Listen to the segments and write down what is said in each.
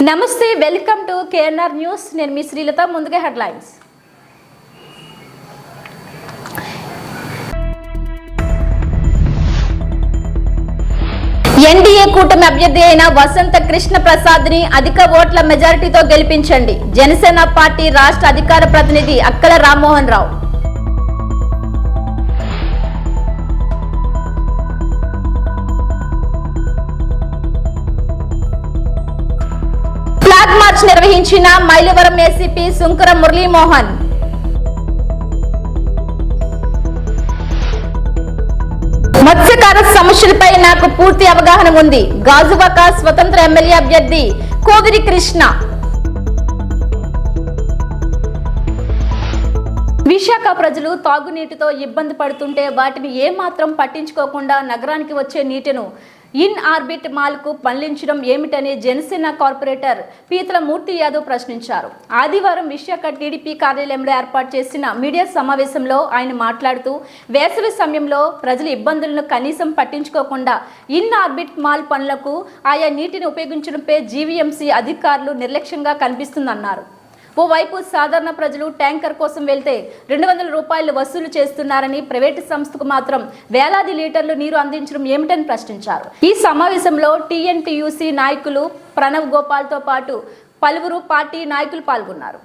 నమస్తే, welcome to KNR news. నేను మీ శ్రీలత. ముందుగా హెడ్లైన్స్. ఎన్డీఏ కూటమి అభ్యర్థి అయిన వసంత కృష్ణ ప్రసాద్ ని అధిక ఓట్ల మెజారిటీతో గెలిపించండి. జనసేన పార్టీ రాష్ట్ర అధికార ప్రతినిధి అక్కల రామ్మోహన్ రావు. ఫ్లాగ్ మార్చ్ నిర్వహించిన మైలవరం ఏసీపీ సుంకర మురళీమోహన్. మత్స్యకార సమస్యలపై నాకు పూర్తి అవగాహన ఉంది. గాజువాక స్వతంత్ర ఎమ్మెల్యే అభ్యర్థి కోవిరి కృష్ణ. విశాఖ ప్రజలు తాగునీటితో ఇబ్బంది పడుతుంటే వాటిని ఏమాత్రం పట్టించుకోకుండా నగరానికి వచ్చే నీటిను ఇన్ ఆర్బిట్ మాల్కు మళ్లించడం ఏమిటని జనసేన కార్పొరేటర్ పీతల మూర్తి యాదవ్ ప్రశ్నించారు. ఆదివారం విశాఖ టీడీపీ కార్యాలయంలో ఏర్పాటు చేసిన మీడియా సమావేశంలో ఆయన మాట్లాడుతూ, వేసవి సమయంలో ప్రజల ఇబ్బందులను కనీసం పట్టించుకోకుండా ఇన్ ఆర్బిట్ మాల్ పనులకు ఆయా నీటిని ఉపయోగించడంపై జీవీఎంసీ అధికారులు నిర్లక్ష్యంగా కనిపిస్తుందన్నారు. ఓవైపు సాధారణ ప్రజలు ట్యాంకర్ కోసం వెళ్తే 200 రూపాయలు వసూలు చేస్తున్నారని, ప్రైవేటు సంస్థకు మాత్రం వేలాది లీటర్లు నీరు అందించడం ఏమిటని ప్రశ్నించారు. ఈ సమావేశంలో టీఎన్టీయూసీ నాయకులు ప్రణవ్ గోపాల్ తో పాటు పలువురు పార్టీ నాయకులు పాల్గొన్నారు.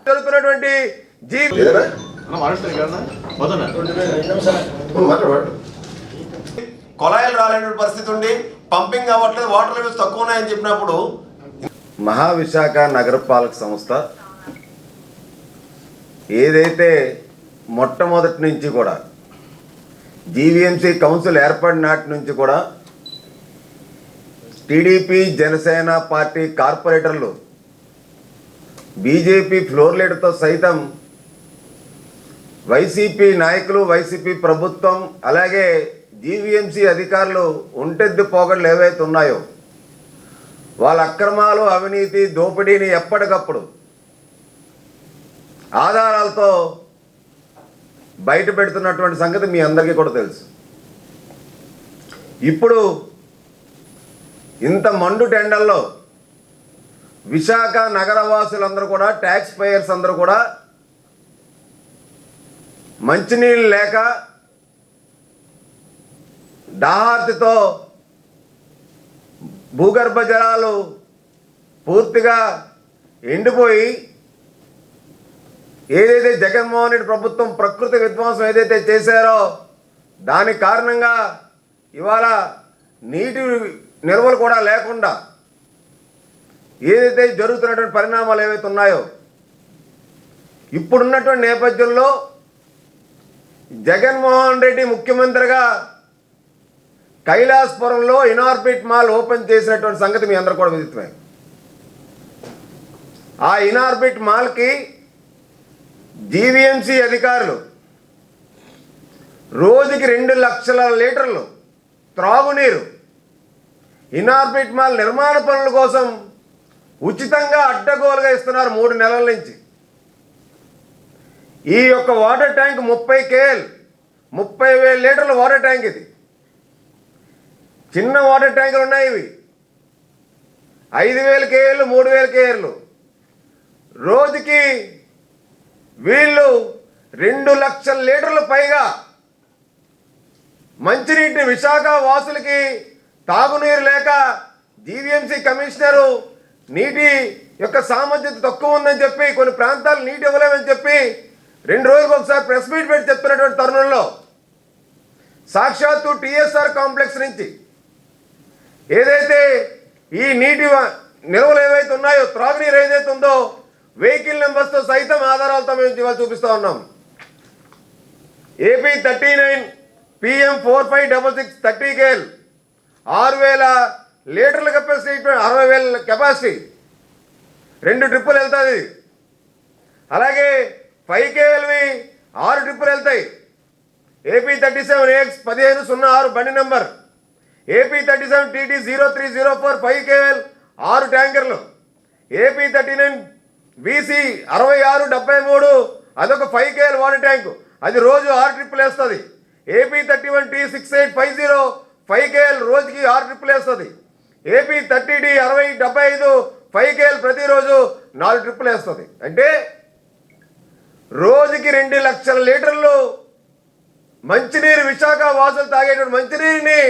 కొలాయిలు రాలేని పరిస్థితి ఉండి పంపింగ్ అవ్వట్లేదు, వాటర్ లెవెల్స్ తక్కువ ఉన్నాయని చెప్పినప్పుడు మహావిశాఖ నగరపాలక సంస్థ ఏదైతే మొట్టమొదటి నుంచి కూడా జీవీఎంసీ కౌన్సిల్ ఏర్పడిన నాటి నుంచి కూడా టీడీపీ జనసేన పార్టీ కార్పొరేటర్లు బీజేపీ ఫ్లోర్ లీడర్తో సైతం వైసీపీ నాయకులు, వైసీపీ ప్రభుత్వం, అలాగే జీవీఎంసీ అధికారులు ఒంటెద్దు పోగడలు ఏవైతే ఉన్నాయో వాళ్ళ అక్రమాలు, అవినీతి, దోపిడీని ఎప్పటికప్పుడు ఆధారాలతో బయట పెడుతున్నటువంటి సంగతి మీ అందరికీ కూడా తెలుసు. ఇప్పుడు ఇంత మండు టెండల్లో విశాఖ నగరవాసులందరూ కూడా, ట్యాక్స్ పేయర్స్ అందరూ కూడా మంచినీళ్ళు లేక దాహార్తితో భూగర్భ జలాలు పూర్తిగా ఎండిపోయి, ఏదైతే జగన్మోహన్ రెడ్డి ప్రభుత్వం ప్రకృతి విధ్వంసం ఏదైతే చేశారో దాని కారణంగా ఇవాళ నీటి నిల్వలు కూడా లేకుండా ఏదైతే జరుగుతున్నటువంటి పరిణామాలు ఏవైతే ఉన్నాయో, ఇప్పుడున్నటువంటి నేపథ్యంలో జగన్మోహన్ రెడ్డి ముఖ్యమంత్రిగా కైలాసపురంలో ఇనార్బిట్ మాల్ ఓపెన్ చేసినటువంటి సంగతి మీ అందరూ కూడా విదితమే. ఆ ఇనార్బిట్ మాల్కి జీవీఎంసీ అధికారులు రోజుకి 2 లక్షల లీటర్లు త్రాగునీరు ఇనార్బిట్ మాల్ నిర్మాణ పనుల కోసం ఉచితంగా అడ్డగోలుగా ఇస్తున్నారు 3 నెలల నుంచి. ఈ యొక్క వాటర్ ట్యాంక్ 30 KL 30,000 లీటర్ల వాటర్ ట్యాంక్. ఇది చిన్న వాటర్ ట్యాంకులు ఉన్నాయి, ఇవి 5,000 KL 3,000 KL. రోజుకి వీళ్ళు 2 లక్షల లీటర్లు పైగా మంచినీటిని విశాఖ వాసులకి తాగునీరు లేక జీవీఎంసీ కమిషనరు నీటి యొక్క సామర్థ్యత తక్కువ ఉందని చెప్పి, కొన్ని ప్రాంతాలు నీటి ఇవ్వలేమని చెప్పి 2 రోజులకు ఒకసారి ప్రెస్ మీట్ పెట్టి చెప్తున్నటువంటి తరుణంలో సాక్షాత్తు టీఎస్ఆర్ కాంప్లెక్స్ నుంచి ఏదైతే ఈ నీటి నిల్వలు ఏవైతే ఉన్నాయో, త్రాగునీరు ఏదైతే ఉందో, వెహికల్ నెంబర్స్తో సైతం ఆధారాలతో మేము ఇవాళ చూపిస్తూ ఉన్నాం. ఏపీ 39 PM 4566 30 KL 6,000 లీటర్ల కెపాసిటీ, 60,000 కెపాసిటీ, 2 ట్రిప్పులు వెళ్తుంది. అలాగే 5 KLవి 6 ట్రిప్పులు వెళ్తాయి. ఏపీ 37AX 1506 బండి నెంబర్, ఏపీ 37 TT 0304 5 KL 6 ట్యాంకర్లు, ఏపీ 39 BC 6673 అదొక 5 KL వాటర్ ట్యాంకు, అది రోజు 6 ట్రిప్పులు వేస్తుంది. ఏపీ 31 T 6850 5 KL రోజుకి 6 ట్రిప్పులు వేస్తుంది. ఏపీ 30D 6075 5KL ప్రతిరోజు 4 ట్రిప్పులు వేస్తుంది. అంటే రోజుకి 2 లక్షల లీటర్లు మంచినీరు విశాఖ వాసులు తాగేటువంటి మంచినీరుని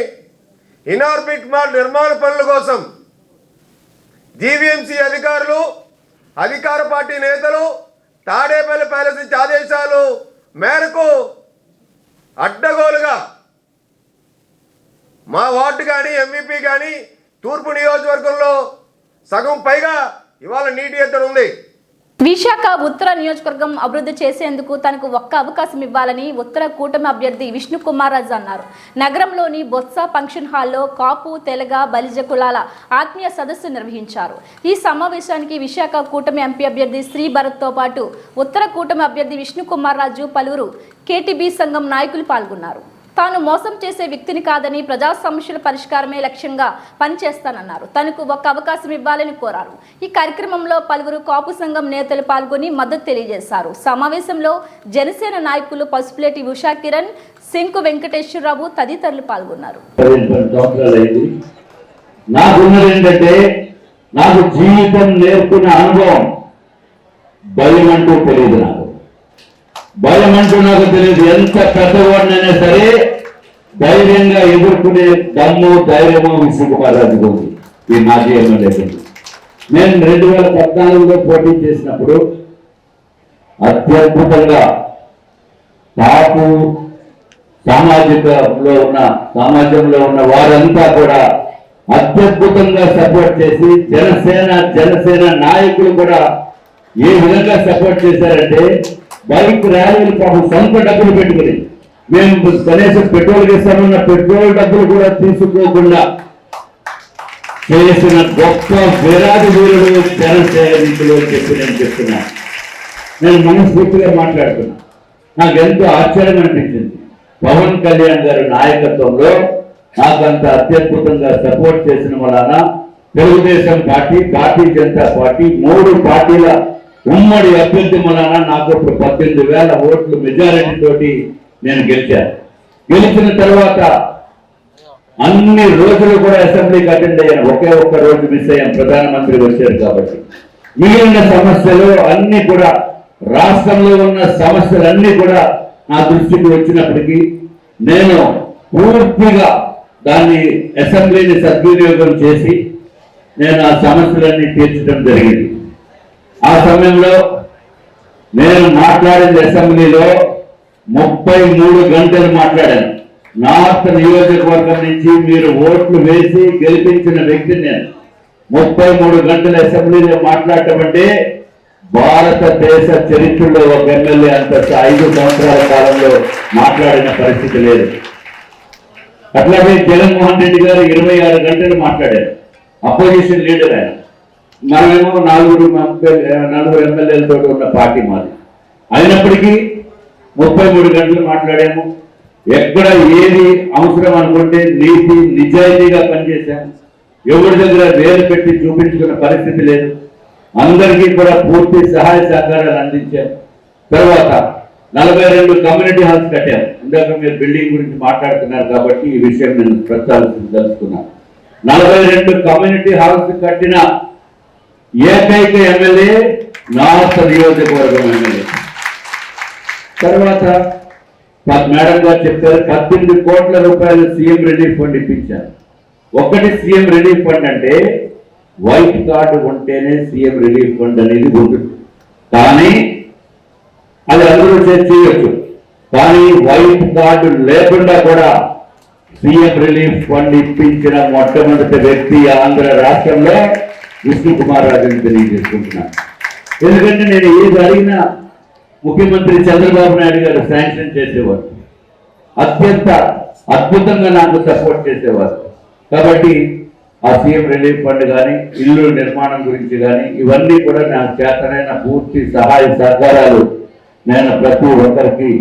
ఇన్ఆర్బిట్ మాల్ నిర్మాణ పనుల కోసం జీవీఎంసీ అధికారులు, అధికార పార్టీ నేతలు తాడేపల్లి ప్యాలెస్ నుంచి ఆదేశాలు మేరకు అడ్డగోలుగా మా వార్డు కానీ ఎంవీపీ కానీ తూర్పు నియోజకవర్గంలో సగం పైగా ఇవాళ నీటి ఎద్దడి ఉంది. విశాఖ ఉత్తర నియోజకవర్గం అభివృద్ధి చేసేందుకు తనకు ఒక్క అవకాశం ఇవ్వాలని ఉత్తర కూటమి అభ్యర్థి విష్ణు కుమార్ రాజు అన్నారు. నగరంలోని బొత్స ఫంక్షన్ హాల్లో కాపు, తెలగ, బలిజ కులాల ఆత్మీయ సదస్సు నిర్వహించారు. ఈ సమావేశానికి విశాఖ కూటమి ఎంపీ అభ్యర్థి శ్రీ భరత్తో పాటు ఉత్తర కూటమి అభ్యర్థి విష్ణు కుమార్ రాజు, పలువురు కేటీబీ సంఘం నాయకులు పాల్గొన్నారు. తాను మోసం చేసే వ్యక్తిని కాదని ప్రజా సమస్యల పరిష్కారమే లక్ష్యంగా పనిచేస్తానన్నారు. తనకు ఒక్క అవకాశం ఇవ్వాలని కోరారు. ఈ కార్యక్రమంలో పలువురు కాపు సంఘం నేతలు పాల్గొని మద్దతు తెలియజేశారు. సమావేశంలో జనసేన నాయకులు పసుపులేటి ఉషా కిరణ్, శంకు వెంకటేశ్వరరావు తదితరులు పాల్గొన్నారు. నాకు జీవితం నేర్పుకున్న అనుభవం భయం అంటూ తెలియదు. భయం అంటూ నాకు తెలియదు. ఎంత పెద్దవాడినైనా సరే ధైర్యంగా ఎదుర్కొనే దమ్ము, ధైర్యము విష్ణు కుమార్ రాజుకు ఉంది. ఈ మాజీ ఎమ్మెల్యే. నేను 2014లో పోటీ చేసినప్పుడు అత్యద్భుతంగా కాపు సమాజంలో ఉన్న వారంతా కూడా అత్యద్భుతంగా సపోర్ట్ చేసి జనసేన నాయకులు కూడా ఏ విధంగా సపోర్ట్ చేశారంటే బైక్ ర్యాలీలు పాపం సొంత డబ్బులు పెట్టుకుని మేము కనీసం పెట్రోల్ ఇస్తామన్న పెట్రోల్ డబ్బులు కూడా తీసుకోకుండా చేసిన గొప్ప విరాటి వీరుడు జనసైనికులు చెప్పి నేను చెప్తున్నాను. నేను మనస్ఫూర్తిగా మాట్లాడుతున్నా. నాకు ఎంతో ఆశ్చర్యం అనిపించింది. పవన్ కళ్యాణ్ గారి నాయకత్వంలో నాకంత అత్యద్భుతంగా సపోర్ట్ చేసిన వలన తెలుగుదేశం పార్టీ, భారతీయ జనతా పార్టీ 3 పార్టీల ఉమ్మడి అభ్యర్థి వలన నాకు 18,000 ఓట్లు మెజారిటీ తోటి నేను గెలిచాను. గెలిచిన తర్వాత అన్ని రోజులు కూడా అసెంబ్లీకి అటెండ్ అయ్యాను. ఒకే ఒక్క రోజు మిస్ అయ్యాను, ప్రధానమంత్రి వచ్చారు కాబట్టి. మిగిలిన సమస్యలు అన్ని కూడా, రాష్ట్రంలో ఉన్న సమస్యలన్నీ కూడా నా దృష్టికి వచ్చినప్పటికీ నేను పూర్తిగా దాన్ని అసెంబ్లీని సద్వినియోగం చేసి నేను ఆ సమస్యలన్నీ తీర్చడం జరిగింది. ఆ సమయంలో నేను మాట్లాడిన అసెంబ్లీలో 33 గంటలు మాట్లాడాను. నార్త్ నియోజకవర్గం నుంచి మీరు ఓట్లు వేసి గెలిపించిన వ్యక్తిని నేను 33 గంటల అసెంబ్లీలో మాట్లాడటం అంటే భారతదేశ చరిత్రలో ఒక ఎమ్మెల్యే అంత 5 సంవత్సరాల కాలంలో మాట్లాడిన పరిస్థితి లేదు. అట్లాగే జగన్మోహన్ రెడ్డి గారు 26 గంటలు మాట్లాడారు. అపోజిషన్ లీడర్ ఆయన. మనమేమో 4 ఎమ్మెల్యేలతో ఉన్న పార్టీ మాది. అయినప్పటికీ 33 గంటలు మాట్లాడాము. ఎక్కడ ఏది అవసరం అనుకుంటే నీతి నిజాయితీగా పనిచేశాము. ఎవరి దగ్గర వేలు పెట్టి చూపించుకున్న పరిస్థితి లేదు. అందరికీ కూడా పూర్తి సహాయ సహకారాలు అందించాం. తర్వాత 42 కమ్యూనిటీ హాల్స్ కట్టాము. ఇందాక మీరు బిల్డింగ్ గురించి మాట్లాడుతున్నారు కాబట్టి ఈ విషయం నేను ప్రస్తావించదలుచుకున్నాను. 42 కమ్యూనిటీ హాల్స్ కట్టిన ఏకైక ఎమ్మెల్యే నార్త్ నియోజకవర్గం ఎమ్మెల్యే. తర్వాత మేడం గారు చెప్పారు 18 కోట్ల రూపాయలు సీఎం రిలీఫ్ ఫండ్ ఇప్పించారు. ఒకటి సీఎం రిలీఫ్ ఫండ్ అంటే వైట్ కార్డు ఉంటేనే సీఎం రిలీఫ్ ఫండ్ అనేది ఉంటుంది. కానీ అది అందరూ చేయొచ్చు. కానీ వైట్ కార్డు లేకుండా కూడా సీఎం రిలీఫ్ ఫండ్ ఇప్పించిన మొట్టమొదటి వ్యక్తి ఆంధ్ర రాష్ట్రంలో విష్ణు కుమార్ రాజుని తెలియజేసుకుంటున్నాను. ఎందుకంటే నేను ఏది అడిగినా ముఖ్యమంత్రి చంద్రబాబు నాయుడు గారు శాంక్షన్ చేసేవారు. అత్యంత అద్భుతంగా నాకు సపోర్ట్ చేసేవారు. కాబట్టి ఆ సీఎం రిలీఫ్ ఫండ్ కానీ, ఇల్లు నిర్మాణం గురించి కానీ ఇవన్నీ కూడా నాకు చేతనైన పూర్తి సహాయ సహకారాలు నేను ప్రతి ఒక్కరికి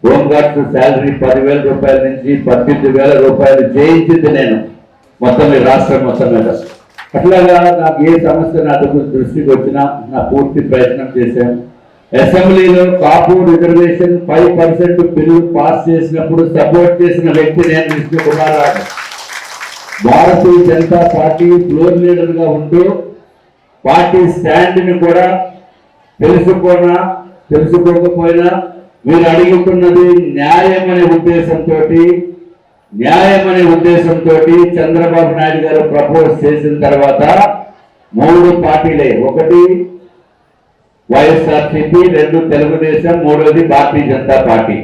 హోంగార్డ్స్ శాలరీ 10,000 రూపాయల నుంచి 18,000 రూపాయలు చేయించింది నేను మొత్తం ఈ రాష్ట్రం మొత్తం మీద. అట్లాగా నాకు ఏ సమస్య నా దృష్టికి వచ్చినా నా పూర్తి ప్రయత్నం చేశాను. అసెంబ్లీలో కాపు రిజర్వేషన్ 5% బిల్లు పాస్ చేసినప్పుడు సపోర్ట్ చేసిన వ్యక్తి నేను Vishnu Kumar Raju. Bharatiya Janata party floor leader గా ఉంటూ పార్టీ స్టాండ్ని కూడా తెలుసుకోకపోయినా మీరు అడుగుతున్నది న్యాయమనే ఉద్దేశంతో చంద్రబాబు నాయుడు గారు ప్రపోజ్ చేసిన తర్వాత 3 పార్టీలే, ఒకటి వైఎస్ఆర్సీపీ, 2 తెలుగుదేశం, 3వది భారతీయ జనతా పార్టీ.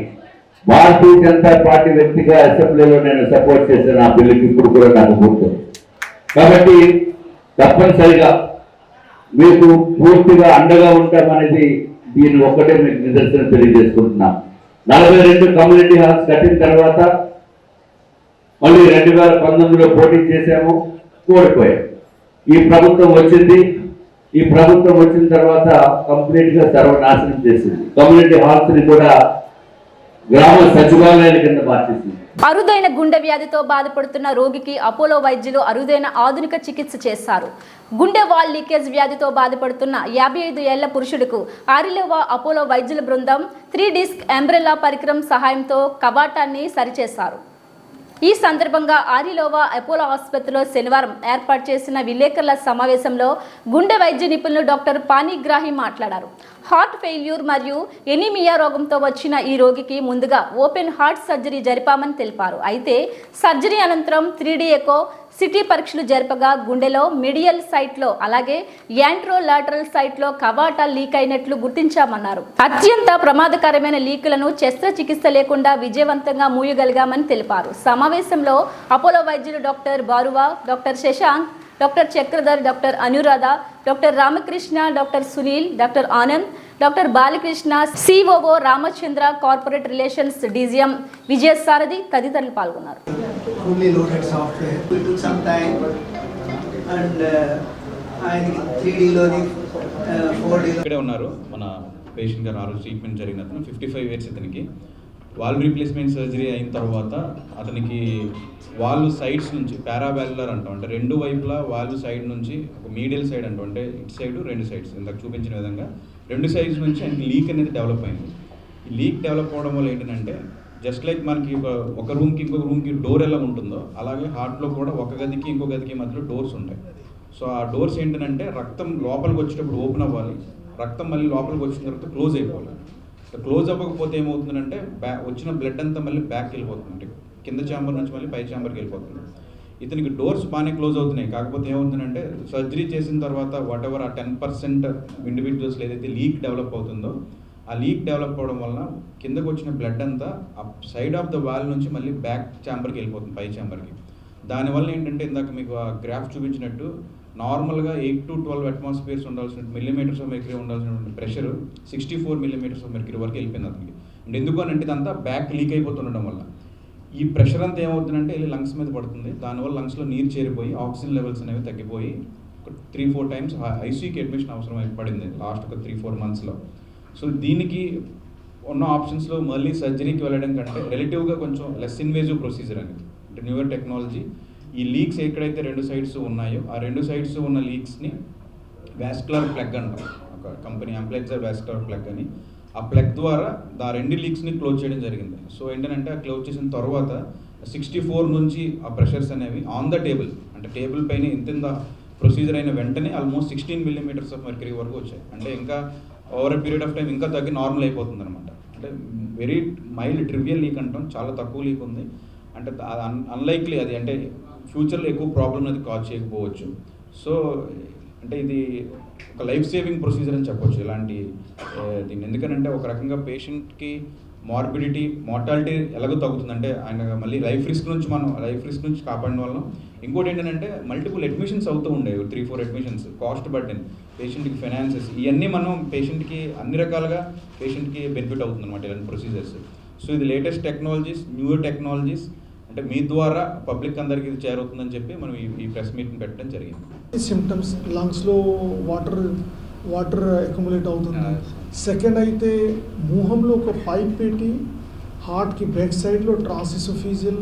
భారతీయ జనతా పార్టీ వ్యక్తిగా అసెంబ్లీలో నేను సపోర్ట్ చేసిన ఆ బిల్లుకి ఇప్పుడు కూడా నాకు గుర్తు. కాబట్టి తప్పనిసరిగా మీకు పూర్తిగా అండగా ఉంటామనేది దీని ఒక్కటే మీకు నిదర్శనం తెలియజేసుకుంటున్నాం. 42 కమ్యూనిటీ హాల్స్ కట్టిన తర్వాత మళ్ళీ 2019లో పోటీ చేశాము, ఓడిపోయాం. ఈ ప్రభుత్వం వచ్చిన తర్వాత కంప్లీట్ గా సర్వనాశనం చేసింది. కమ్యూనిటీ హాల్స్ ని కూడా గ్రామ సచివాలయాల కింద మార్చేసింది. అరుదైన గుండె వ్యాధితో బాధపడుతున్న రోగికి అపోలో వైద్యులు అరుదైన ఆధునిక చికిత్స చేశారు. గుండె వాల్ లీకేజ్ వ్యాధితో బాధపడుతున్న 55 ఏళ్ల పురుషుడికు ఆరిలోవా అపోలో వైద్యుల బృందం 3 డిస్క్ ఎంబ్రెల్లా పరికరం సహాయంతో కవాటాన్ని సరిచేశారు. ఈ సందర్భంగా ఆరిలోవా అపోలో ఆసుపత్రిలో శనివారం ఏర్పాటు చేసిన విలేకరుల సమావేశంలో గుండె వైద్య నిపుణులు డాక్టర్ పాణిగ్రాహి మాట్లాడారు. హార్ట్ ఫెయిల్యూర్ మరియు ఎనీమియా రోగంతో వచ్చిన ఈ రోగికి ముందుగా ఓపెన్ హార్ట్ సర్జరీ జరిపామని తెలిపారు. అయితే సర్జరీ అనంతరం 3D ఎకో సిటీ పరీక్షలు జరపగా గుండెలో మిడియల్ సైట్లో అలాగే యాంట్రోలాటరల్ సైట్లో కవాటా లీక్ అయినట్లు గుర్తించామన్నారు. అత్యంత ప్రమాదకరమైన లీకులను శస్త్రచికిత్స లేకుండా విజయవంతంగా మూయగలిగామని తెలిపారు. సమావేశంలో అపోలో వైద్యులు doctor Barua, doctor Shashank, doctor Chakradhar, doctor Anuradha, doctor Ramakrishna, doctor Sunil, doctor Anand, doctor Balakrishna, COO Ramachandra, corporate relations DGM Vijayasarathi తదితరులు పాల్గొన్నారు. fully loaded software. It took some time and ఆయనకి 3D లోని 4D ఇక్కడే ఉన్నారు మన పేషెంట్ గారు. ఆ రోజు ట్రీట్మెంట్ జరిగిన అతను 55 ఇయర్స్. ఇతనికి వాల్వ్ రీప్లేస్మెంట్ సర్జరీ అయిన తర్వాత అతనికి వాల్వ్ సైడ్స్ నుంచి పారావాల్యులర్ అంటాం, అంటే 2 వైపులా వాల్వ్ సైడ్ నుంచి ఒక మీడియల్ సైడ్ అంటాం, అంటే ఇటు సైడ్ 2 సైడ్స్ ఇందాక చూపించిన విధంగా 2 సైడ్స్ నుంచి ఆయనకి లీక్ అనేది డెవలప్ అయింది. ఈ లీక్ డెవలప్ అవడం వల్ల ఏంటంటే జస్ట్ లైక్ మనకి ఒక రూమ్కి ఇంకొక రూమ్కి డోర్ ఎలా ఉంటుందో అలాగే హార్ట్లో కూడా ఒక గదికి ఇంకో గదికి మధ్యలో డోర్స్ ఉంటాయి. సో ఆ డోర్స్ ఏంటంటే రక్తం లోపలికి వచ్చేటప్పుడు ఓపెన్ అవ్వాలి, రక్తం మళ్ళీ లోపలికి వచ్చిన తర్వాత క్లోజ్ అయిపోవాలి. క్లోజ్ అవ్వకపోతే ఏమవుతుందంటే వచ్చిన బ్లడ్ అంతా మళ్ళీ బ్యాక్ వెళ్ళిపోతుంది, కింద ఛాంబర్ నుంచి మళ్ళీ పై ఛాంబర్కి వెళ్ళిపోతుంది. ఇతనికి డోర్స్ బాగానే క్లోజ్ అవుతున్నాయి, కాకపోతే ఏమవుతుందంటే సర్జరీ చేసిన తర్వాత వాట్ ఎవర్ ఆ 10% ఇండివిజువల్స్లో ఏదైతే లీక్ డెవలప్ అవుతుందో ఆ లీక్ డెవలప్ అవ్వడం వలన కిందకు వచ్చిన బ్లడ్ అంతా ఆ సైడ్ ఆఫ్ ద వాల్ నుంచి మళ్ళీ బ్యాక్ ఛాంబర్కి వెళ్ళిపోతుంది, పై ఛాంబర్కి. దానివల్ల ఏంటంటే ఇందాక మీకు ఆ గ్రాఫ్ చూపించినట్టు నార్మల్గా 8 to 12 అట్మాస్ఫియర్స్ ఉండాల్సిన మిల్లీమీటర్స్ ఆఫ్ మెర్క్యూరీ ఉండాల్సిన ప్రెషర్ 64 మిల్లీమీటర్స్ ఆఫ్ మెర్క్యూరీ వరకు వెళ్ళిపోయింది అతనికి. అంటే ఎందుకు అని అంటే ఇదంతా బ్యాక్ లీక్ అయిపోతుండడం వల్ల ఈ ప్రెషర్ అంతా ఏమవుతుందంటే వెళ్ళి లంగ్స్ మీద పడుతుంది. దానివల్ల లంగ్స్లో నీరు చేరిపోయి ఆక్సిజన్ లెవెల్స్ అనేవి తగ్గిపోయి 3-4 times ఐసీయూకి అడ్మిషన్ అవసరం పడింది లాస్ట్ ఒక 3-4 monthsలో. సో దీనికి ఉన్న ఆప్షన్స్లో మళ్ళీ సర్జరీకి వెళ్ళడం కంటే రిలేటివ్గా కొంచెం లెస్ ఇన్వేజివ్ ప్రొసీజర్ అనేది, అంటే న్యూయర్ టెక్నాలజీ. ఈ లీక్స్ ఎక్కడైతే 2 sides ఉన్నాయో ఆ 2 sides ఉన్న లీక్స్ని వాస్కులర్ ప్లగ్ అంటాం, ఒక కంపెనీ అంప్లెక్సర్ వాస్కులర్ ప్లగ్ అని. ఆ ప్లగ్ ద్వారా ఆ 2 లీక్స్ని క్లోజ్ చేయడం జరిగింది. సో ఏంటంటే ఆ క్లోజ్ చేసిన తర్వాత 64 నుంచి ఆ ప్రెషర్స్ అనేవి ఆన్ ద టేబుల్, అంటే టేబుల్ పైన ఇంత ప్రొసీజర్ అయిన వెంటనే ఆల్మోస్ట్ 16 మిల్లీమీటర్స్ ఆఫ్ మెర్క్యూరీ వరకు వచ్చాయి. అంటే ఇంకా over a period of time ఇంకా తగ్గి నార్మల్ అయిపోతుంది అనమాట. అంటే వెరీ మైల్డ్ ట్రివియల్ లీక్ అంటాం, చాలా తక్కువ లీక్ ఉంది. అంటే అన్లైక్లీ అది, అంటే ఫ్యూచర్లో ఎక్కువ ప్రాబ్లమ్ అనేది కాజ్ చేయకపోవచ్చు. సో అంటే ఇది ఒక లైఫ్ సేవింగ్ ప్రొసీజర్ అని చెప్పొచ్చు ఇలాంటి దీన్ని. ఎందుకంటే ఒక రకంగా పేషెంట్కి మార్బిడిటీ మార్టాలిటీ ఎలాగో తగ్గుతుంది, అంటే ఆయన మళ్ళీ లైఫ్ రిస్క్ నుంచి కాపాడిన వల్ల. ఇంకోటి ఏంటంటే మల్టిపుల్ అడ్మిషన్స్ అవుతూ ఉండేవి, 3-4 అడ్మిషన్స్, కాస్ట్ బర్డెన్, పేషెంట్కి ఫైనాన్సెస్, ఇవన్నీ మనం పేషెంట్కి అన్ని రకాలుగా పేషెంట్కి బెనిఫిట్ అవుతుంది అనమాట ఇలాంటి ప్రొసీజర్స్. సో ఇది లేటెస్ట్ టెక్నాలజీస్, న్యూ టెక్నాలజీస్, అంటే మీ ద్వారా పబ్లిక్ అందరికీ ఇది చేరుతుందని చెప్పి మనం ఈ ప్రెస్ మీట్ని పెట్టడం జరిగింది. సిమ్టమ్స్ లంగ్స్లో వాటర్ అక్యుములేట్ అవుతుంది. సెకండ్ అయితే మోహంలో ఒక పైప్ పెట్టి హార్ట్కి బ్యాక్ సైడ్లో ట్రాన్సిసోఫీజియల్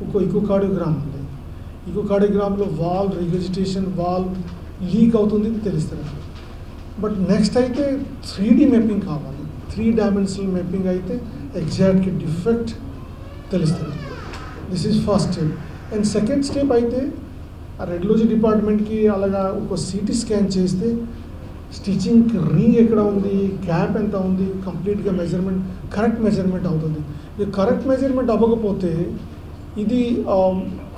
ఒక ఇకోకార్డియోగ్రామ్ ఉంది. ఇకోకార్డియోగ్రామ్లో వాల్వ్ రిగజిటేషన్, వాల్వ్ లీక్ అవుతుంది తెలుస్తుంది. బట్ నెక్స్ట్ అయితే 3D మ్యాపింగ్ కావాలి. 3 dimensional మ్యాపింగ్ అయితే ఎగ్జాక్ట్గా డిఫెక్ట్ తెలుస్తుంది. This is first step. And second step అయితే రేడియాలజీ డిపార్ట్మెంట్కి అలాగా ఒక సిటీ స్కాన్ చేస్తే స్టిచ్చింగ్ రింగ్ ఎక్కడ ఉంది, గ్యాప్ ఎంత ఉంది, కంప్లీట్గా మెజర్మెంట్ కరెక్ట్ మెజర్మెంట్ అవుతుంది. ఇది కరెక్ట్ మెజర్మెంట్ అవ్వకపోతే ఇది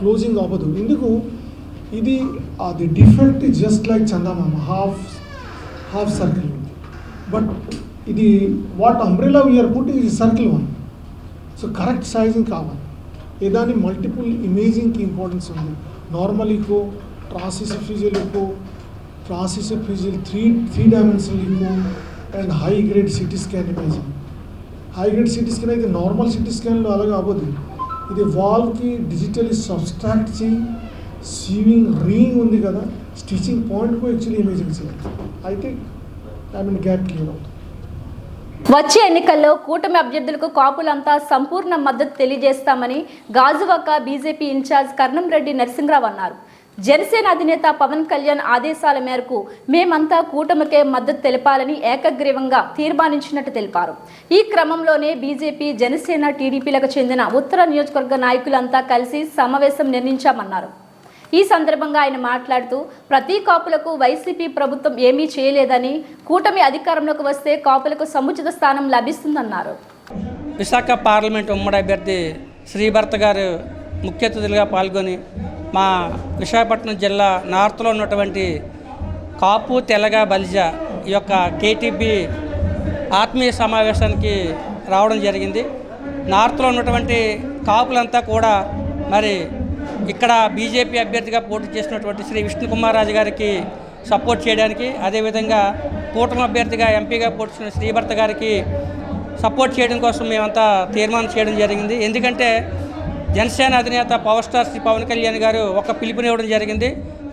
క్లోజింగ్ అవ్వదు. ఎందుకు ఇది అది డిఫెక్ట్ జస్ట్ లైక్ చందమామ హాఫ్ సర్కిల్ ఉంది, బట్ ఇది వాట్ అంబ్రెలా వీఆర్ పుట్టింగ్ ఇది circle one. So correct sizing కావాలి. ఏదాన్ని మల్టిపుల్ ఇమేజింగ్కి ఇంపార్టెన్స్ ఉంది. Normal echo, transoesophageal echo, transoesophageal three dimensional echo and high grade CT scan imaging. High grade CT scan అయితే normal CT స్కాన్లో అలాగే అవ్వదు. ఇది వాల్కి డిజిటల్లీ సబ్స్ట్రాక్ట్ చేయి, సీవింగ్ రింగ్ ఉంది కదా, స్టిచింగ్ పాయింట్కు యాక్చువల్లీ ఇమేజింగ్ చేయాలి. అయితే గ్యాప్ క్లియర్ అవుతుంది. వచ్చే ఎన్నికల్లో కూటమి అభ్యర్థులకు కాపులంతా సంపూర్ణ మద్దతు తెలియజేస్తామని గాజువాక బీజేపీ ఇన్ఛార్జ్ కర్నంరెడ్డి నరసింహరావు అన్నారు. జనసేన అధినేత పవన్ కళ్యాణ్ ఆదేశాల మేరకు మేమంతా కూటమికే మద్దతు తెలపాలని ఏకగ్రీవంగా తీర్మానించినట్టు తెలిపారు. ఈ క్రమంలోనే బీజేపీ, జనసేన, టీడీపీలకు చెందిన ఉత్తర నియోజకవర్గ నాయకులంతా కలిసి సమావేశం నిర్ణయించామన్నారు. ఈ సందర్భంగా ఆయన మాట్లాడుతూ ప్రతి కాపులకు వైసీపీ ప్రభుత్వం ఏమీ చేయలేదని, కూటమి అధికారంలోకి వస్తే కాపులకు సముచిత స్థానం లభిస్తుందన్నారు. విశాఖ పార్లమెంట్ ఉమ్మడి అభ్యర్థి శ్రీభర్త గారు ముఖ్య అతిథులుగా పాల్గొని మా విశాఖపట్నం జిల్లా నార్త్లో ఉన్నటువంటి కాపు, తెలగ, బలిజ ఈ యొక్క కేటీపీ ఆత్మీయ సమావేశానికి రావడం జరిగింది. నార్త్లో ఉన్నటువంటి కాపులంతా కూడా మరి ఇక్కడ బీజేపీ అభ్యర్థిగా పోటీ చేసినటువంటి శ్రీ విష్ణుకుమార్ రాజు గారికి సపోర్ట్ చేయడానికి, అదేవిధంగా కూటమి అభ్యర్థిగా ఎంపీగా పోటీ చేసిన శ్రీభర్త గారికి సపోర్ట్ చేయడం కోసం మేమంతా తీర్మానం చేయడం జరిగింది. ఎందుకంటే జనసేన అధినేత పవర్ స్టార్ శ్రీ పవన్ కళ్యాణ్ గారు ఒక పిలుపునివ్వడం జరిగింది.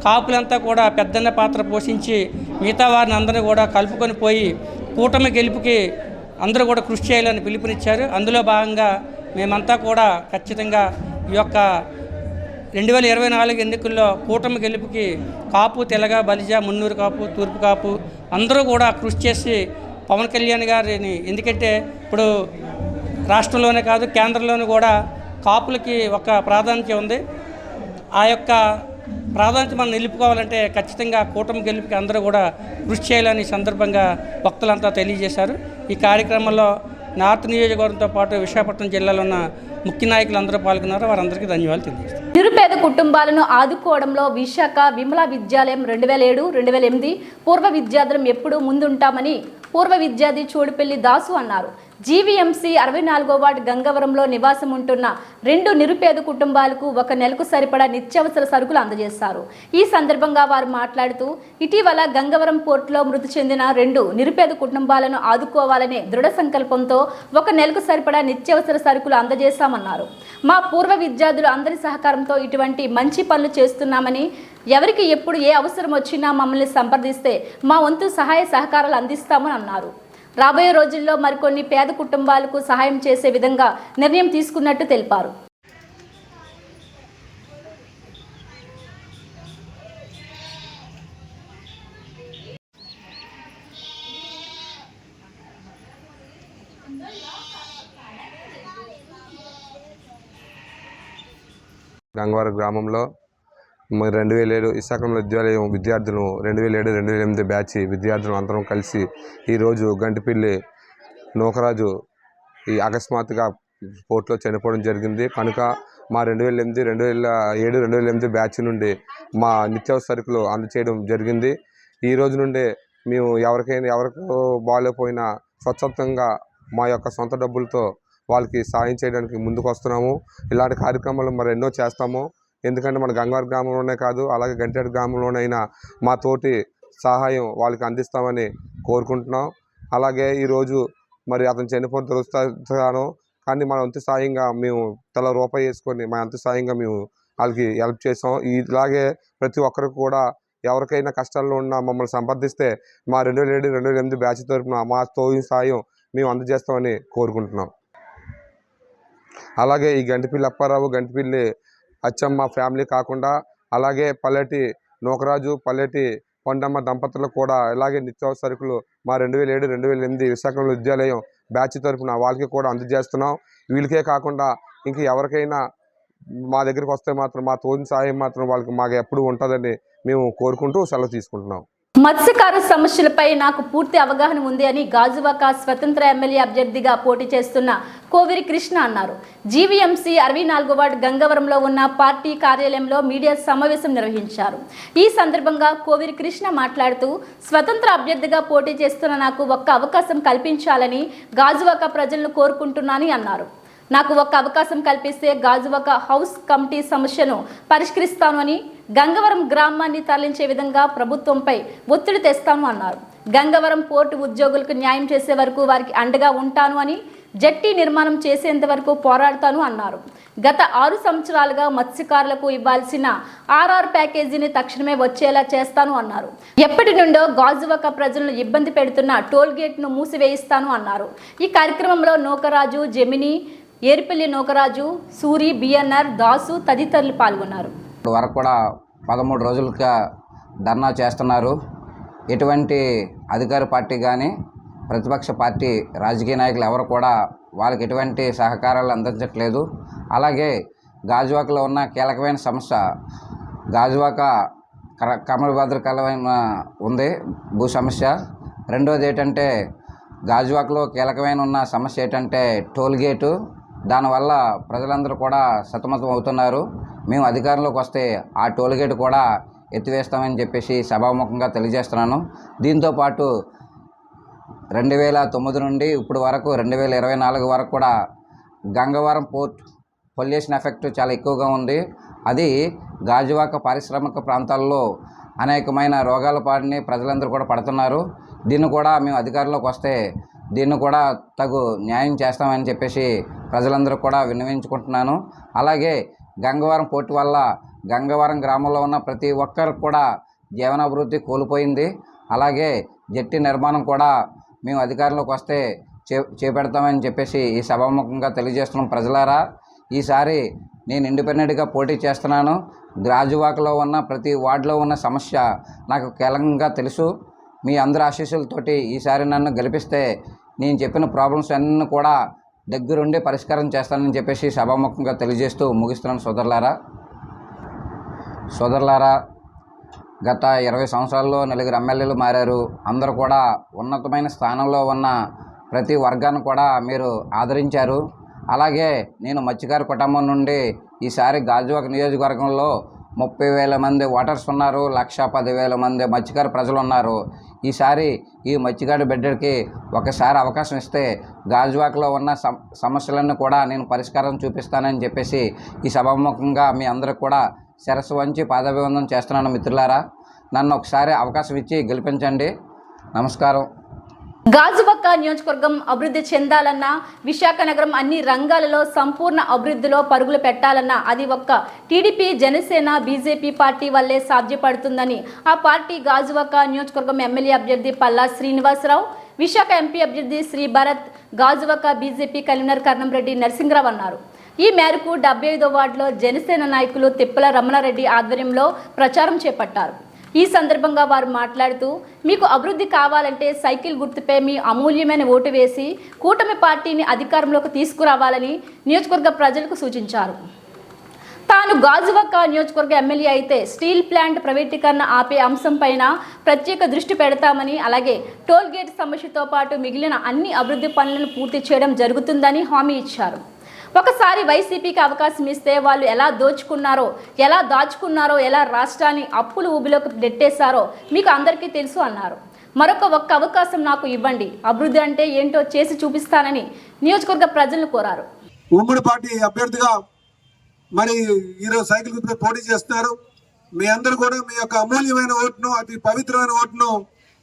కాపులంతా కూడా పెద్దన్న పాత్ర పోషించి మిగతా వారిని అందరూ కూడా కలుపుకొని పోయి కూటమి గెలుపుకి అందరూ కూడా కృషి చేయాలని పిలుపునిచ్చారు. అందులో భాగంగా మేమంతా కూడా ఖచ్చితంగా ఈ యొక్క 2024 ఎన్నికల్లో కూటమి గెలుపుకి కాపు, తెలగ, బలిజ, మున్నూరు కాపు, తూర్పు కాపు అందరూ కూడా కృషి చేసి పవన్ కళ్యాణ్ గారిని, ఎందుకంటే ఇప్పుడు రాష్ట్రంలోనే కాదు కేంద్రంలోనూ కూడా కాపులకి ఒక ప్రాధాన్యత ఉంది. ఆ యొక్క ప్రాధాన్యత మనం నిలుపుకోవాలంటే ఖచ్చితంగా కూటమి గెలుపుకి అందరూ కూడా కృషి చేయాలని సందర్భంగా వక్తలంతా తెలియజేశారు. ఈ కార్యక్రమంలో నార్త్ నియోజకవర్గంతో పాటు విశాఖపట్నం జిల్లాలో ఉన్న ముఖ్య నాయకులు అందరూ పాల్గొన్నారు. వారందరికీ ధన్యవాదాలు తెలియజేస్తారు. నిరుపేద కుటుంబాలను ఆదుకోవడంలో విశాఖ విమలా విద్యాలయం 2007-2008 పూర్వ విద్యార్థులం ఎప్పుడూ ముందుంటామని పూర్వ విద్యార్థి చోడుపల్లి దాసు అన్నారు. జీవీఎంసీ 64వ వార్డు గంగవరంలో నివాసం ఉంటున్న 2 నిరుపేద కుటుంబాలకు 1 నెలకు సరిపడా నిత్యావసర సరుకులు అందజేశారు. ఈ సందర్భంగా వారు మాట్లాడుతూ ఇటీవల గంగవరం పోర్టులో మృతి చెందిన 2 నిరుపేద కుటుంబాలను ఆదుకోవాలనే దృఢ సంకల్పంతో 1 నెలకు సరిపడా నిత్యావసర సరుకులు అందజేశామన్నారు. మా పూర్వ విద్యార్థులు అందరి సహకారంతో ఇటువంటి మంచి పనులు చేస్తున్నామని, ఎవరికి ఎప్పుడు ఏ అవసరం వచ్చినా మమ్మల్ని సంప్రదిస్తే మా వంతు సహాయ సహకారాలు అందిస్తామని అన్నారు. రాబోయే రోజుల్లో మరికొన్ని పేద కుటుంబాలకు సహాయం చేసే విధంగా నిర్ణయం తీసుకున్నట్టు తెలిపారు. గంగవరం గ్రామంలో 2007 విశాఖపట్నం విద్యాలయం విద్యార్థులు 2007-2008 బ్యాచ్ విద్యార్థులు అందరం కలిసి ఈరోజు గంటిపిల్లి నూకరాజు ఈ అకస్మాత్తుగా పోర్టులో చనిపోవడం జరిగింది. కనుక మా 2007-2008 బ్యాచ్ నుండి మా నిత్యావసర సరుకులు అందచేయడం జరిగింది. ఈ రోజు నుండే మేము ఎవరికి బాగాలేకపోయినా స్వచ్ఛందంగా మా యొక్క సొంత డబ్బులతో వాళ్ళకి సాయం చేయడానికి ముందుకు వస్తున్నాము. ఇలాంటి కార్యక్రమాలు మరి ఎన్నో చేస్తాము. ఎందుకంటే మన గంగవరం గ్రామంలోనే కాదు, అలాగే గంటేడు గ్రామంలోనైనా మా తోటి సహాయం వాళ్ళకి అందిస్తామని కోరుకుంటున్నాం. అలాగే ఈరోజు మరి అతను చనిపోయిన తెలుస్తాను, కానీ మన వంతు సాయంగా మేము తల రూపాయి వేసుకొని మా అంత సాయంగా మేము వాళ్ళకి హెల్ప్ చేసాం. ఇలాగే ప్రతి ఒక్కరికి కూడా ఎవరికైనా కష్టాల్లో ఉన్నా మమ్మల్ని సంప్రదిస్తే మా 2007-2008 బ్యాచ్ తరఫున మా తోటి సాయం మేము అందజేస్తామని కోరుకుంటున్నాం. అలాగే ఈ గంటిపిల్లి అప్పారావు, గంటిపిల్లి అచ్చమ్మ ఫ్యామిలీ కాకుండా అలాగే పల్లెటి నూకరాజు, పల్లెటి కొండమ్మ దంపతులకు కూడా ఇలాగే నిత్యావసర సరుకులు మా 2007-2008 విశాఖపట్నం విద్యాలయం బ్యాచ్ తరఫున వాళ్ళకి కూడా అందజేస్తున్నాం. వీళ్ళకే కాకుండా ఇంక ఎవరికైనా మా దగ్గరికి వస్తే మాత్రం మా తోని సాయం మాత్రం వాళ్ళకి మాకు ఎప్పుడు ఉంటుందని మేము కోరుకుంటూ సెలవు తీసుకుంటున్నాం. మత్స్యకారు సమస్యలపై నాకు పూర్తి అవగాహన ఉంది అని గాజువాక స్వతంత్ర ఎమ్మెల్యే అభ్యర్థిగా పోటీ చేస్తున్న కోవిరి కృష్ణ అన్నారు. జీవీఎంసీ 64వ వార్డు గంగవరంలో ఉన్న పార్టీ కార్యాలయంలో మీడియా సమావేశం నిర్వహించారు. ఈ సందర్భంగా కోవిరి కృష్ణ మాట్లాడుతూ స్వతంత్ర అభ్యర్థిగా పోటీ చేస్తున్న నాకు ఒక్క అవకాశం కల్పించాలని గాజువాక ప్రజలను కోరుకుంటున్నానని అన్నారు. నాకు ఒక్క అవకాశం కల్పిస్తే గాజువాక హౌస్ కమిటీ సమస్యను పరిష్కరిస్తాను అని, గంగవరం గ్రామాన్ని తరలించే విధంగా ప్రభుత్వంపై ఒత్తిడి తెస్తాను అన్నారు. గంగవరం పోర్టు ఉద్యోగులకు న్యాయం చేసే వరకు వారికి అండగా ఉంటాను అని, జట్టి నిర్మాణం చేసేంత వరకు పోరాడతాను అన్నారు. గత 6 సంవత్సరాలుగా మత్స్యకారులకు ఇవ్వాల్సిన ఆర్ఆర్ ప్యాకేజీని తక్షణమే వచ్చేలా చేస్తాను అన్నారు. ఎప్పటి నుండో గాజువాక ప్రజలను ఇబ్బంది పెడుతున్న టోల్ గేట్ను మూసివేయిస్తాను అన్నారు. ఈ కార్యక్రమంలో నోకరాజు, జెమిని, ఏర్పల్లి నోకరాజు, సూరి, బిఎన్ఆర్, దాసు తదితరులు పాల్గొన్నారు. వరకు కూడా 13 రోజులుగా ధర్నా చేస్తున్నారు. ఎటువంటి అధికార పార్టీ కానీ ప్రతిపక్ష పార్టీ రాజకీయ నాయకులు ఎవరు కూడా వాళ్ళకి ఎటువంటి సహకారాలు అందించట్లేదు. అలాగే గాజువాకలో ఉన్న కీలకమైన సమస్య గాజువాక కమలభద్రకలమైన ఉంది భూ సమస్య. రెండోది ఏంటంటే గాజువాకలో కీలకమైన ఉన్న సమస్య ఏంటంటే టోల్ గేటు. దానివల్ల ప్రజలందరూ కూడా సతమతం అవుతున్నారు. మేము అధికారంలోకి వస్తే ఆ టోల్ గేట్ కూడా ఎత్తివేస్తామని చెప్పేసి సభాముఖంగా తెలియజేస్తున్నాను. దీంతోపాటు 2009 నుండి ఇప్పుడు వరకు 2024 వరకు కూడా గంగవరం పోర్ట్ పొల్యూషన్ ఎఫెక్ట్ చాలా ఎక్కువగా ఉంది. అది గాజువాక పారిశ్రామిక ప్రాంతాల్లో అనేకమైన రోగాల పాడిని ప్రజలందరూ కూడా పడుతున్నారు. దీన్ని కూడా మేము అధికారంలోకి వస్తే దీన్ని కూడా తగు న్యాయం చేస్తామని చెప్పేసి ప్రజలందరూ కూడా విన్నవించుకుంటున్నాను. అలాగే గంగవరం పోర్టు వల్ల గంగవరం గ్రామంలో ఉన్న ప్రతి ఒక్కరికి కూడా జీవనాభివృద్ధి కోల్పోయింది. అలాగే జట్టి నిర్మాణం కూడా మేము అధికారంలోకి వస్తే చేపెడతామని చెప్పేసి ఈ సభాముఖంగా తెలియజేస్తున్నాం. ప్రజలారా, ఈసారి నేను ఇండిపెండెంట్గా పోటీ చేస్తున్నాను. గాజువాకలో ఉన్న ప్రతి వార్డులో ఉన్న సమస్య నాకు కీలకంగా తెలుసు. మీ అందరి ఆశీస్సులతోటి ఈసారి నన్ను గెలిపిస్తే నేను చెప్పిన ప్రాబ్లమ్స్ అన్నీ కూడా దగ్గరుండి పరిష్కారం చేస్తానని చెప్పేసి సభాముఖంగా తెలియజేస్తూ ముగిస్తున్నాను. సోదరులారా, గత 20 సంవత్సరాల్లో 4 ఎమ్మెల్యేలు మారారు. అందరూ కూడా ఉన్నతమైన స్థానంలో ఉన్న ప్రతి వర్గాన్ని కూడా మీరు ఆదరించారు. అలాగే నేను మత్స్యకార కుటుంబం నుండి ఈసారి గాజువాక నియోజకవర్గంలో 30,000 మంది ఓటర్స్ ఉన్నారు. 1,10,000 మంది మత్స్యకార ప్రజలు ఉన్నారు. ఈసారి ఈ మత్స్యకార బిడ్డకి ఒకసారి అవకాశం ఇస్తే గాజువాకలో ఉన్న సమస్యలన్నీ కూడా నేను పరిష్కారం చూపిస్తానని చెప్పేసి ఈ సభాముఖంగా మీ అందరికి కూడా శిరస్సు వంచి పాదాభివందనం చేస్తున్నాను. మిత్రులారా, నన్ను ఒకసారి అవకాశం ఇచ్చి గెలిపించండి. నమస్కారం. గాజువాక నియోజకవర్గం అభివృద్ధి చెందాలన్నా, విశాఖ నగరం అన్ని రంగాలలో సంపూర్ణ అభివృద్ధిలో పరుగులు పెట్టాలన్నా అది ఒక్క టీడీపీ, జనసేన, బీజేపీ పార్టీ వల్లే సాధ్యపడుతుందని ఆ పార్టీ గాజువాక నియోజకవర్గం ఎమ్మెల్యే అభ్యర్థి పల్లా శ్రీనివాసరావు, విశాఖ ఎంపీ అభ్యర్థి శ్రీ భరత్, గాజువాక బీజేపీ కన్వీనర్ కర్ణంరెడ్డి నరసింహరావు అన్నారు. ఈ మేరకు 75వ వార్డులో జనసేన నాయకులు తిప్పల రమణారెడ్డి ఆధ్వర్యంలో ప్రచారం చేపట్టారు. ఈ సందర్భంగా వారు మాట్లాడుతూ, మీకు అభివృద్ధి కావాలంటే సైకిల్ గుర్తుపై మీ అమూల్యమైన ఓటు వేసి కూటమి పార్టీని అధికారంలోకి తీసుకురావాలని నియోజకవర్గ ప్రజలకు సూచించారు. తాను గాజువాక నియోజకవర్గ ఎమ్మెల్యే అయితే స్టీల్ ప్లాంట్ ప్రైవేటీకరణ ఆపే అంశంపైన ప్రత్యేక దృష్టి పెడతామని, అలాగే టోల్ గేట్ సమస్యతో పాటు మిగిలిన అన్ని అభివృద్ధి పనులను పూర్తి చేయడం జరుగుతుందని హామీ ఇచ్చారు. ఒకసారి వైసీపీకి అవకాశం ఇస్తే వాళ్ళు ఎలా దోచుకున్నారో, ఎలా దాచుకున్నారో, ఎలా రాష్ట్రాన్ని అప్పుల ఊబిలోకి నెట్టేశారో మీకు అందరికీ తెలుసు అన్నారు. ఒక్క అవకాశం నాకు ఇవ్వండి, అభివృద్ధి అంటే ఏంటో చేసి చూపిస్తానని నియోజకవర్గ ప్రజలను కోరారు. ఉమ్మడి పార్టీ అభ్యర్థిగా మరి ఈరోజు సైకిల్ గుర్తుపై పోటీ చేస్తున్నారు. మీ అందరూ కూడా మీ యొక్క అమూల్యమైన ఓటును, అతి పవిత్రమైన ఓటును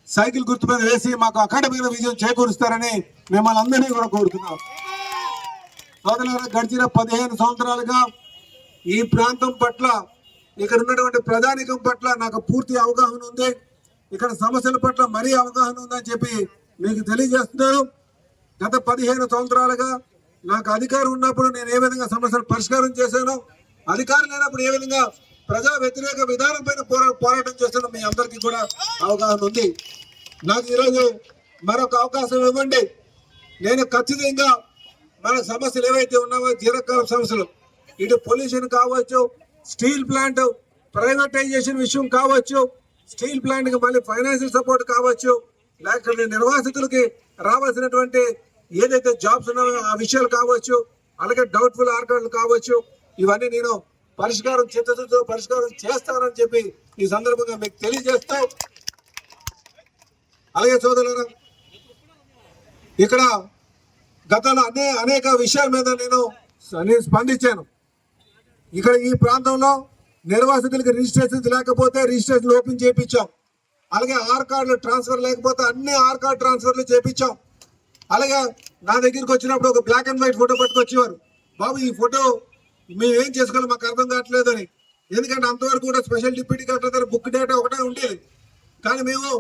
సైకిల్ గుర్తుపై వేసి మాకు అఖండమైన విజయం చేకూరుస్తారని మిమ్మల్ని అందరినీ కూడా కోరుతున్నాం. సోదరులారా, గడిచిన 15 సంవత్సరాలుగా ఈ ప్రాంతం పట్ల, ఇక్కడ ఉన్నటువంటి ప్రజానికం పట్ల నాకు పూర్తి అవగాహన ఉంది. ఇక్కడ సమస్యల పట్ల మరీ అవగాహన ఉందని చెప్పి మీకు తెలియజేస్తున్నాను. గత 15 సంవత్సరాలుగా నాకు అధికారం ఉన్నప్పుడు నేను ఏ విధంగా సమస్యలు పరిష్కారం చేశానో, అధికారం లేనప్పుడు ఏ విధంగా ప్రజా వ్యతిరేక విధానం పైన పోరాటం చేస్తానో మీ అందరికీ కూడా అవగాహన ఉంది. నాకు ఈరోజు మరొక అవకాశం ఇవ్వండి. నేను ఖచ్చితంగా మన సమస్యలు ఏవైతే ఉన్నావో, జీరకాల సమస్యలు, ఇటు పొల్యూషన్ కావచ్చు, స్టీల్ ప్లాంట్ ప్రైవేటైజేషన్ విషయం కావచ్చు, స్టీల్ ప్లాంట్ కి మళ్ళీ ఫైనాన్షియల్ సపోర్ట్ కావచ్చు, లేకపోతే నిర్వాసితులకి రావాల్సినటువంటి ఏదైతే జాబ్స్ ఉన్నాయో ఆ విషయాలు కావచ్చు, అలాగే డౌట్ఫుల్ ఆర్డర్లు కావచ్చు, ఇవన్నీ నేను చిత్తశుద్ధితో పరిష్కారం చేస్తానని చెప్పి ఈ సందర్భంగా మీకు తెలియజేస్తూ, అలాగే సోదరులారా, ఇక్కడ గతంలో అనేక విషయాల మీద నేను స్పందించాను. ఇక్కడ ఈ ప్రాంతంలో నిర్వాసితులకి రిజిస్ట్రేషన్స్ లేకపోతే రిజిస్ట్రేషన్ ఓపెన్ చేయించాం. అలాగే ఆర్ కార్డులు ట్రాన్స్ఫర్ లేకపోతే అన్ని ఆర్ కార్డు ట్రాన్స్ఫర్లు చేయించాం. అలాగే నా దగ్గరికి వచ్చినప్పుడు ఒక బ్లాక్ అండ్ వైట్ ఫోటో పట్టుకొచ్చేవారు. బాబు ఈ ఫోటో మేము ఏం చేసుకోవాలి మాకు అర్థం కావట్లేదు అని. ఎందుకంటే అంతవరకు కూడా స్పెషల్ డిప్యూటీ కలెక్టర్ దగ్గర బుక్ డేటా ఒకటే ఉండేది. కానీ మేము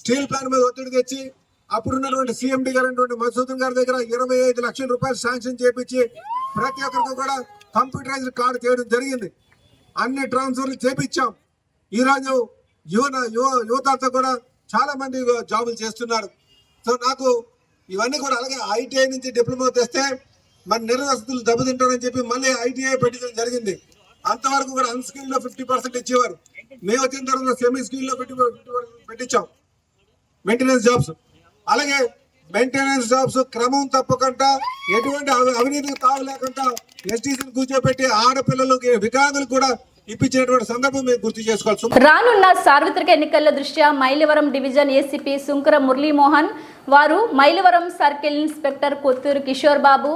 స్టీల్ ప్లాంట్ మీద ఒత్తిడి తెచ్చి అప్పుడున్నటువంటి సీఎండీ గారు మధుసూదన్ గారి దగ్గర 25 లక్షల రూపాయలు శాంక్షన్ చేపించి ప్రతి ఒక్కరికి కూడా కంప్యూటరైజ్డ్ కార్డు చేయడం జరిగింది. అన్ని ట్రాన్స్ఫర్లు చేపించాం. ఈరోజు యువత కూడా చాలా మంది జాబులు చేస్తున్నారు. సో నాకు ఇవన్నీ కూడా, అలాగే ఐటీఐ నుంచి డిప్లొమా తెస్తే మన నిర్వాసితులు దెబ్బతింటారని చెప్పి మళ్ళీ ఐటీఐ పెట్టడం జరిగింది. అంతవరకు కూడా అన్స్కిల్ లో 50% ఇచ్చేవారు. మేము వచ్చిన తర్వాత సెమీ స్కిల్ లో 50% పెట్టించాం మెయింటెనెన్స్ జాబ్స్. అలాగే మెయింటెనెన్స్ జాబ్స్ క్రమం తప్పకుండా ఎటువంటి అవినీతికి తావు లేకుండా ఎస్టీసీని కూర్చోబెట్టి ఆడపిల్లలకి వికలాంగులకు కూడా ఇప్పించినటువంటి సందర్భం మేము గుర్తు చేసుకోవాలి. రానున్న సార్వత్రిక ఎన్నికల దృష్ట్యా మైలవరం డివిజన్ ఏసీపీ సుంకర మురళీమోహన్ వారు Mylavaram circle inspector Kotturu Kishore Babu,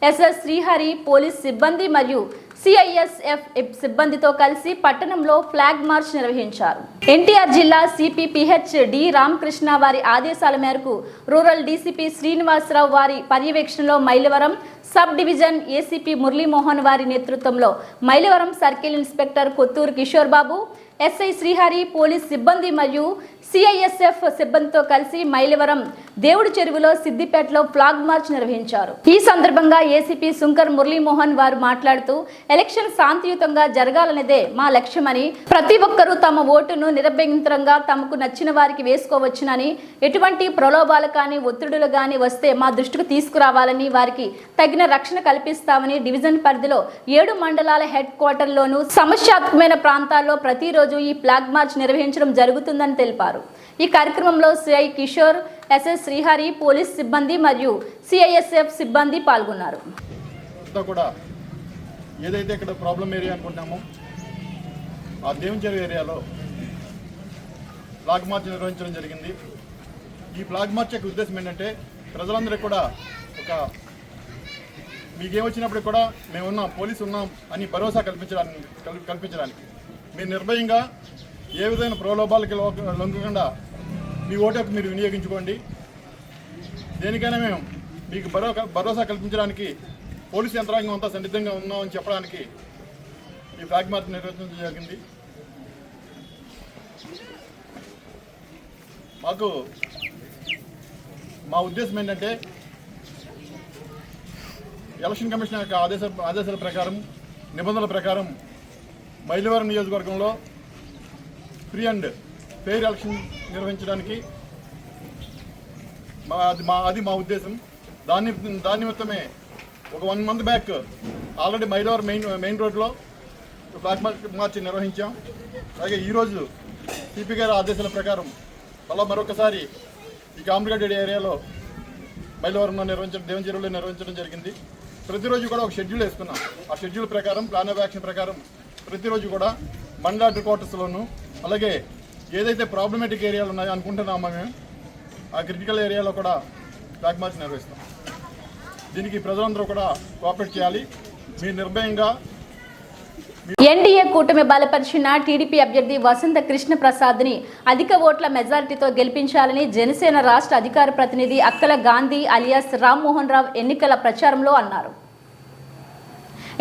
SS Srihari, police సిబ్బంది మరియు సిఐఎస్ఎఫ్ సిబ్బందితో కలిసి పట్టణంలో ఫ్లాగ్ మార్చ్ నిర్వహించారు. ఎన్టీఆర్ జిల్లా సిపిపిహెచ్ డి రామకృష్ణ వారి ఆదేశాల మేరకు రూరల్ డీసీపీ శ్రీనివాసరావు వారి పర్యవేక్షణలో Mylavaram sub division ACP Muralimohan వారి నేతృత్వంలో Mylavaram circle inspector Kotturu Kishore Babu, SI Srihari, police సిబ్బంది మరియు సిఐఎస్ఎఫ్ సిబ్బందితో కలిసి మైలవరం దేవుడి చెరువులో సిద్దిపేటలో ఫ్లాగ్ మార్చ్ నిర్వహించారు. ఈ సందర్భంగా ఏసీపీ సుంకర్ మురళీమోహన్ వారు మాట్లాడుతూ, ఎలక్షన్ శాంతియుతంగా జరగాలనేదే మా లక్ష్యమని, ప్రతి ఒక్కరూ తమ ఓటును నిరభ్యంతరంగా తమకు నచ్చిన వారికి వేసుకోవచ్చునని, ఎటువంటి ప్రలోభాలు కానీ ఒత్తిడులు కానీ వస్తే మా దృష్టికి తీసుకురావాలని, వారికి తగిన రక్షణ కల్పిస్తామని, డివిజన్ పరిధిలో 7 మండలాల హెడ్ క్వార్టర్లోనూ సమస్యాత్మకమైన ప్రాంతాల్లో ప్రతిరోజు ఈ ఫ్లాగ్ మార్చ్ నిర్వహించడం జరుగుతుందని తెలిపారు. ఈ కార్యక్రమంలో CI Kishore, SS Srihari, police సిబ్బంది మరియు సిఐఎస్ఎఫ్ సిబ్బంది పాల్గొన్నారు. కూడా ఏదైతే ఇక్కడ ప్రాబ్లం ఏరియా అనుకుంటామో ఆ దేవుని ఏరియాలో ఫ్లాగ్ మార్చ్ నిర్వహించడం జరిగింది. ఈ ఫ్లాగ్ మార్చ్ యొక్క ఉద్దేశం ఏంటంటే ప్రజలందరికీ కూడా ఒక మీకేమొచ్చినప్పుడు కూడా మేము ఉన్నాం, పోలీసు ఉన్నాం అని భరోసా కల్పించడానికి మీరు నిర్భయంగా ఏ విధమైన ప్రలోభాలకి లొంగకుండా మీ ఓటు మీరు వినియోగించుకోండి. దేనికైనా మేము మీకు భరోసా కల్పించడానికి పోలీసు యంత్రాంగం అంతా సన్నిద్ధంగా ఉన్నామని చెప్పడానికి ఈ ఫ్లాగ్ మార్చ్ నిర్వహించడం జరిగింది. మా ఉద్దేశం ఏంటంటే ఎలక్షన్ కమిషన్ యొక్క ఆదేశాల ప్రకారం, నిబంధనల ప్రకారం మైలవరం నియోజకవర్గంలో ఫ్రీ అండ్ ఫెయిర్ ఎలక్షన్ నిర్వహించడానికి అది మా ఉద్దేశం. దాని నిమిత్తమే ఒక 1 month back already Mylavaram main రోడ్లో ఫ్లాగ్ మార్చ్ నిర్వహించాం. అలాగే ఈరోజు సిపి గారి ఆదేశాల ప్రకారం మరొకసారి ఈ కాంప్లికేటెడ్ ఏరియాలో మైలవరంలో దేవుని చెరువులో నిర్వహించడం జరిగింది. ప్రతిరోజు కూడా ఒక షెడ్యూల్ వేసుకున్నాం. ఆ షెడ్యూల్ ప్రకారం, ప్లాన్ ఆఫ్ యాక్షన్ ప్రకారం ప్రతిరోజు కూడా మండల హెడ్ క్వార్టర్స్లోను, అలాగే ఏదైతే ప్రాబ్లమేటిక్ ఏరియాలు ఉన్నాయో అనుకుంటున్నామో మేము ఆ క్రిటికల్ ఏరియాలో కూడా ఫ్లాగ్ మార్చ్ నిర్వహిస్తాం. దీనికి ప్రజలందరూ కూడా కోఆపరేట్ చేయాలి. మీ నిర్భయంగా ఎన్డీఏ కూటమి బలపరిచిన టీడీపీ అభ్యర్థి వసంత కృష్ణ ప్రసాద్ని అధిక ఓట్ల మెజారిటీతో గెలిపించాలని జనసేన రాష్ట్ర అధికార ప్రతినిధి అక్కల గాంధీ అలియాస్ రామ్మోహన్ రావు ఎన్నికల ప్రచారంలో అన్నారు.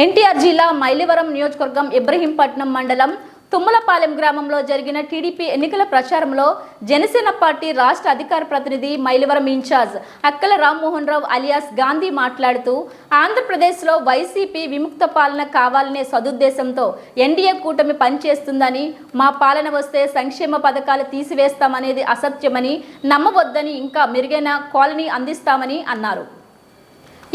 ఎన్టీఆర్ జిల్లా మైలవరం నియోజకవర్గం ఇబ్రహీంపట్నం మండలం తుమ్మలపాలెం గ్రామంలో జరిగిన టీడీపీ ఎన్నికల ప్రచారంలో జనసేన పార్టీ రాష్ట్ర అధికార ప్రతినిధి మైలవరం ఇన్ఛార్జ్ అక్కల రామ్మోహన్ రావు అలియాస్ గాంధీ మాట్లాడుతూ, ఆంధ్రప్రదేశ్లో వైసీపీ విముక్త పాలన కావాలనే సదుద్దేశంతో ఎన్డీఏ కూటమి పనిచేస్తుందని, మా పాలన వస్తే సంక్షేమ పథకాలు తీసివేస్తామనేది అసత్యమని, నమ్మవద్దని, ఇంకా మెరుగైన కాలనీ అందిస్తామని అన్నారు.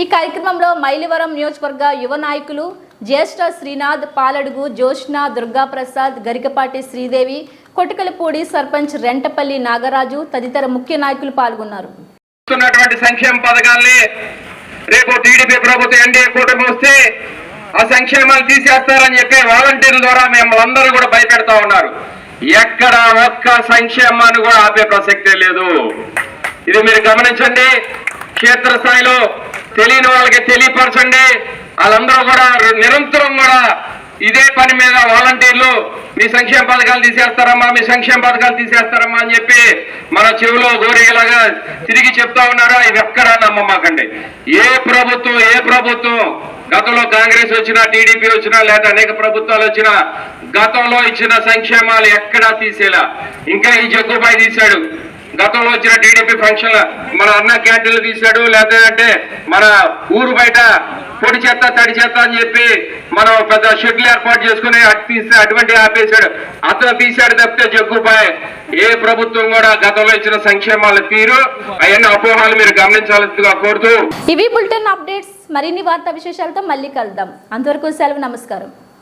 ఈ కార్యక్రమంలో మైలవరం నియోజకవర్గ యువ నాయకులు, జ్యేష్ఠ శ్రీనాథ్, పాలడుగు జోష్న, దుర్గాప్రసాద్, గరికపాటి శ్రీదేవి, కొటికలపూడి సర్పంచ్ రెంటపల్లి నాగరాజు తదితర ముఖ్య నాయకులు పాల్గొన్నారు. సంక్షేమ పథకాల్ని రేపు టీడీపీ ప్రభుత్వం ఎన్డీఏ కూటమి వస్తే ఆ సంక్షేమాలు తీసేస్తారని చెప్పి వాలంటీర్ల ద్వారా మిమ్మల్ని అందరూ కూడా భయపెడతా ఉన్నారు. ఎక్కడ ఒక్క సంక్షేమాన్ని కూడా ఆపే ప్రసక్తే లేదు. ఇది మీరు గమనించండి. క్షేత్రస్థాయిలో తెలియని వాళ్ళకి తెలియపరచండి. వాళ్ళందరూ కూడా నిరంతరం కూడా ఇదే పని మీద వాలంటీర్లు మీ సంక్షేమ పథకాలు తీసేస్తారమ్మా, మీ సంక్షేమ పథకాలు తీసేస్తారమ్మా అని చెప్పి మన చెవిలో గోరిగలాగా తిరిగి చెప్తా ఉన్నారా? ఇది ఎక్కడా నమ్మమాకండి. ఏ ప్రభుత్వం గతంలో కాంగ్రెస్ వచ్చినా, టీడీపీ వచ్చినా, లేదా అనేక ప్రభుత్వాలు వచ్చినా గతంలో ఇచ్చిన సంక్షేమాలు ఎక్కడా తీసేలా. ఇంకా ఈ జగ్గుబాయి తీశాడు. గతంలో వచ్చిన టీడీపీ ఫంక్షన్ మన అన్న క్యాంటీన్లు తీశాడు, లేదంటే మన ఊరు బయట పొడి చెత్త తడి చెత్త అని చెప్పి మనం పెద్ద షెడ్లు ఏర్పాటు చేసుకుని అటువంటి ఆపేశాడు. అతను తీశాడు తప్పితే జగ్గుబాయ్ ఏ ప్రభుత్వం కూడా గతంలో ఇచ్చిన సంక్షేమాల తీరు అవన్నీ అపోహాలు మీరు గమనించాల్సిందిగా కోరుతూ ఇవి బులెటిన్ అప్డేట్స్. మరిన్ని వార్తా విశేషాలతో మళ్ళీ కలుద్దాం. అంతవరకు సెలవు. నమస్కారం.